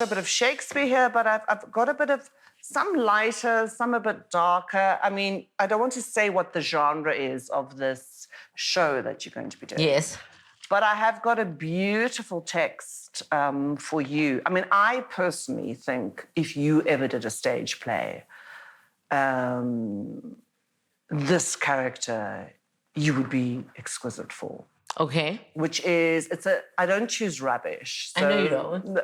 A bit of Shakespeare here, but I've got a bit of some lighter, some a bit darker. I mean, I don't want to say what the genre is of this show that you're going to be doing. Yes. But I have got a beautiful text for you. I mean, I personally think if you ever did a stage play, this character you would be exquisite for. Okay. Which is, I don't choose rubbish. So I know you don't.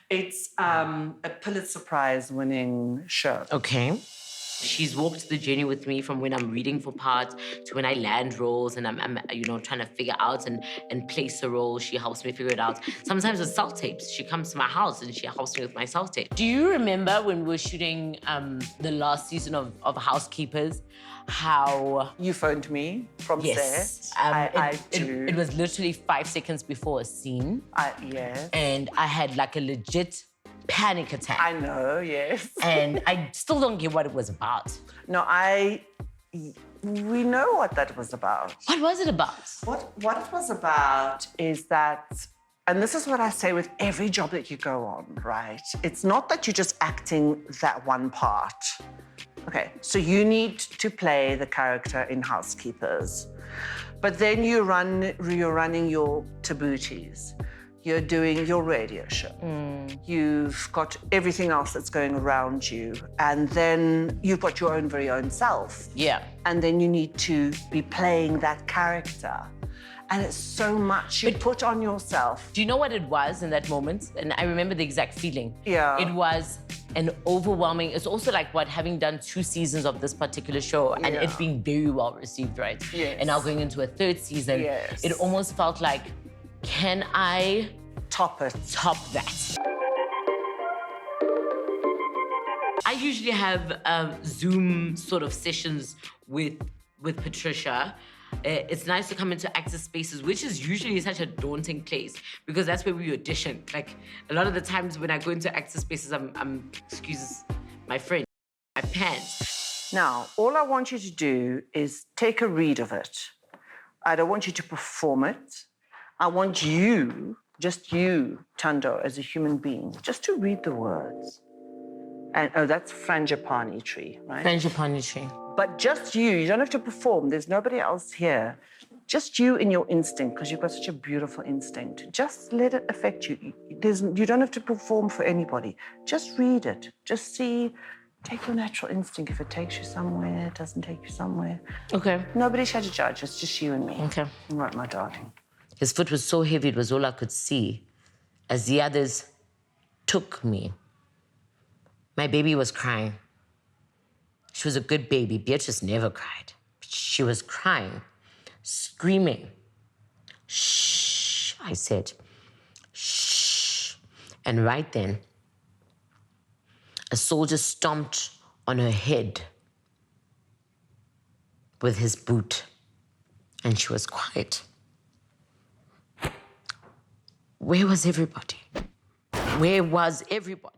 It's a Pulitzer Prize winning show. Okay. She's walked the journey with me from when I'm reading for parts to when I land roles and I'm trying to figure out and place a role. She helps me figure it out. Sometimes with self-tapes. She comes to my house and she helps me with my self-tape. Do you remember when we were shooting the last season of Housekeepers, how... You phoned me from yes, set. I do. It was literally 5 seconds before a scene. Yes. And I had like a legit panic attack. I know, yes. And I still don't get what it was about. No, we know what that was about. What was it about? What it was about is that, and this is what I say with every job that you go on, right? It's not that you're just acting that one part. Okay, so you need to play the character in Housekeepers, but then you're running your Thabooties. You're doing your radio show. You've got everything else that's going around you. And then you've got your very own self. Yeah. And then you need to be playing that character. And it's so much you put on yourself. Do you know what it was in that moment? And I remember the exact feeling. Yeah. It was an overwhelming, it's also like having done 2 seasons of this particular show and it being very well received, right? Yes. And now going into a 3rd season, it almost felt like, can I top that? I usually have Zoom sort of sessions with Patricia. It's nice to come into actor spaces, which is usually such a daunting place because that's where we audition. Like a lot of the times when I go into actor spaces, I'm excuse my French, my pants. Now, all I want you to do is take a read of it. I don't want you to perform it. I want you, just you, Thando, as a human being, just to read the words. And, oh, that's frangipani tree, right? Frangipani tree. But just you don't have to perform. There's nobody else here. Just you in your instinct, because you've got such a beautiful instinct. Just let it affect you. You don't have to perform for anybody. Just read it. Just see, take your natural instinct. If it takes you somewhere, it doesn't take you somewhere. Okay. Nobody's here to judge. It's just you and me. Okay. All right, my darling. His foot was so heavy, it was all I could see as the others took me. My baby was crying. She was a good baby. Beatrice never cried. She was crying, screaming. Shh, I said, shh. And right then, a soldier stomped on her head with his boot, and she was quiet. Where was everybody? Where was everybody?